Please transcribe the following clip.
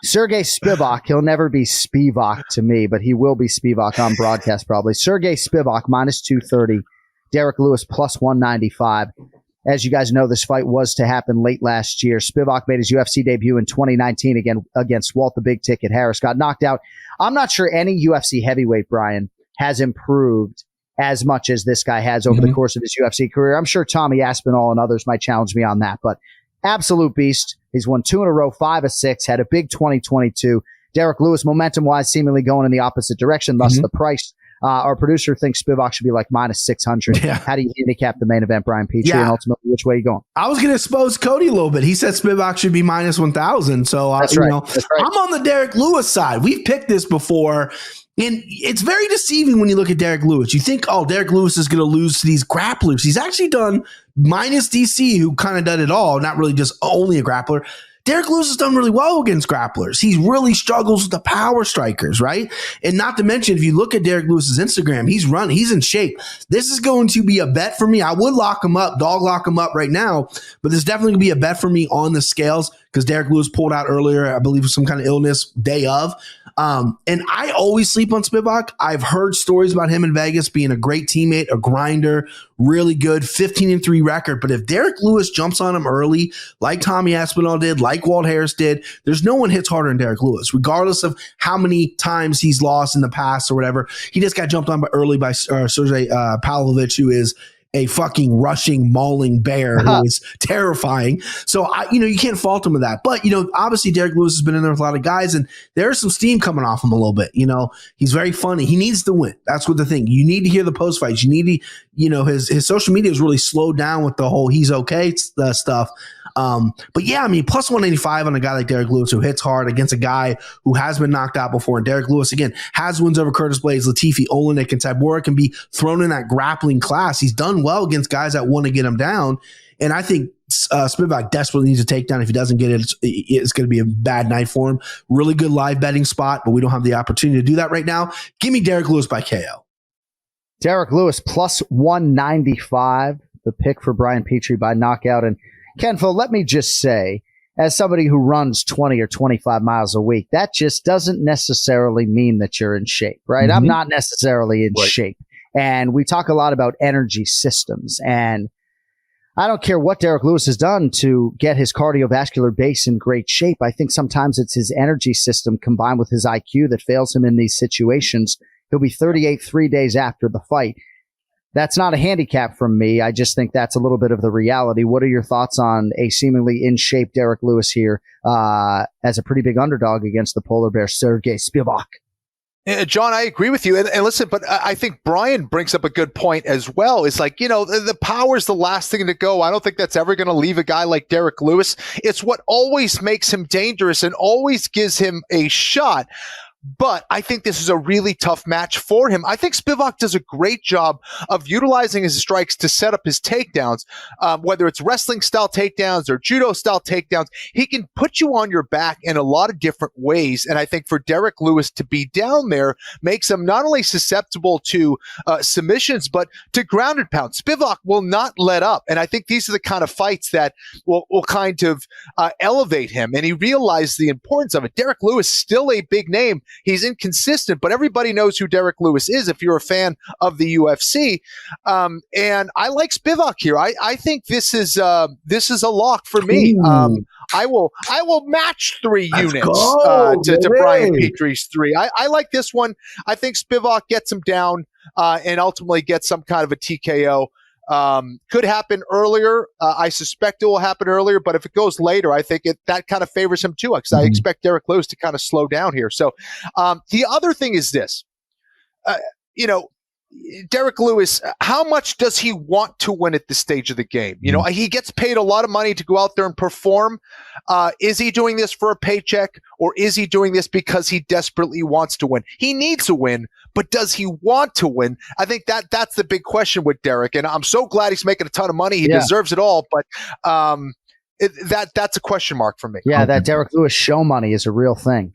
Sergey Spivac, he'll never be Spivac to me, but he will be Spivac on broadcast probably. Sergey Spivac, minus 230. Derrick Lewis, plus 195. As you guys know, this fight was to happen late last year. Spivac made his UFC debut in 2019 against Walt the Big Ticket Harris. Got knocked out. I'm not sure any UFC heavyweight, Brian, has improved as much as this guy has over the course of his UFC career. I'm sure Tommy Aspinall and others might challenge me on that, but absolute beast. He's won 2 in a row, 5 of 6, had a big 2022. Derrick Lewis, momentum-wise, seemingly going in the opposite direction, thus the price. Our producer thinks Spivac should be like minus 600. Yeah. How do you handicap the main event, Brian Petrie, and ultimately which way are you going? I was going to expose Cody a little bit. He said Spivac should be minus 1,000. So, That's right. I'm on the Derrick Lewis side. We've picked this before. And it's very deceiving when you look at Derrick Lewis. You think, Derrick Lewis is going to lose to these grapplers. He's actually done, minus DC, who kind of done it all, not really just only a grappler. Derrick Lewis has done really well against grapplers. He really struggles with the power strikers, right? And not to mention, if you look at Derrick Lewis's Instagram, he's running, he's in shape. This is going to be a bet for me. I would lock him up, dog lock him up right now, but there's definitely going to be a bet for me on the scales because Derrick Lewis pulled out earlier, I believe, with some kind of illness day of. And I always sleep on Spivac. I've heard stories about him in Vegas being a great teammate, a grinder, really good, 15-3 record. But if Derrick Lewis jumps on him early, like Tommy Aspinall did, like Walt Harris did, there's no one hits harder than Derrick Lewis, regardless of how many times he's lost in the past or whatever. He just got jumped on early by Sergey Pavlovich, who is a fucking rushing, mauling bear who is terrifying. So, you can't fault him with that. But, obviously Derrick Lewis has been in there with a lot of guys, and there's some steam coming off him a little bit. He's very funny. He needs to win. That's what the thing. You need to hear the post-fights. You need to, his social media is really slowed down with the whole he's okay stuff. But yeah, plus 185 on a guy like Derrick Lewis who hits hard against a guy who has been knocked out before. And Derrick Lewis, again, has wins over Curtis Blades, Latifi, Olenek, and Tybura, can be thrown in that grappling class. He's done well against guys that want to get him down. And I think Spivac desperately needs a takedown. If he doesn't get it, it's going to be a bad night for him. Really good live betting spot, but we don't have the opportunity to do that right now. Give me Derrick Lewis by KO. Derrick Lewis plus 195, the pick for Brian Petrie by knockout. And Kenfo, let me just say, as somebody who runs 20 or 25 miles a week, that just doesn't necessarily mean that you're in shape, right? I'm not necessarily in shape. And we talk a lot about energy systems. And I don't care what Derrick Lewis has done to get his cardiovascular base in great shape. I think sometimes it's his energy system combined with his IQ that fails him in these situations. He'll be 38 3 days after the fight. That's not a handicap from me. I just think that's a little bit of the reality. What are your thoughts on a seemingly in shape Derrick Lewis here as a pretty big underdog against the polar bear Sergey Spivac? John, I agree with you. And listen, but I think Brian brings up a good point as well. It's like, the power is the last thing to go. I don't think that's ever going to leave a guy like Derrick Lewis. It's what always makes him dangerous and always gives him a shot. But I think this is a really tough match for him. I think Spivac does a great job of utilizing his strikes to set up his takedowns, whether it's wrestling-style takedowns or judo-style takedowns. He can put you on your back in a lot of different ways, and I think for Derrick Lewis to be down there makes him not only susceptible to submissions, but to grounded pounds. Spivac will not let up, and I think these are the kind of fights that will kind of elevate him, and he realized the importance of it. Derrick Lewis, still a big name. He's inconsistent, but everybody knows who Derrick Lewis is if you're a fan of the UFC. And I like Spivac here. I think this is a lock for me. I will match 3 units to Brian Petrie's 3. I like this one. I think Spivac gets him down and ultimately gets some kind of a TKO. Could happen earlier. I suspect it will happen earlier, but if it goes later, I think that kind of favors him too, because I expect Derrick Lewis to kind of slow down here. So the other thing is this, Derrick Lewis, how much does he want to win at this stage of the game? He gets paid a lot of money to go out there and perform. Is he doing this for a paycheck, or is he doing this because he desperately wants to win? He needs to win, but does he want to win? I think that's the big question with Derrick, and I'm so glad he's making a ton of money. He deserves it all, but that's a question mark for me. Yeah, that Derrick Lewis show money is a real thing.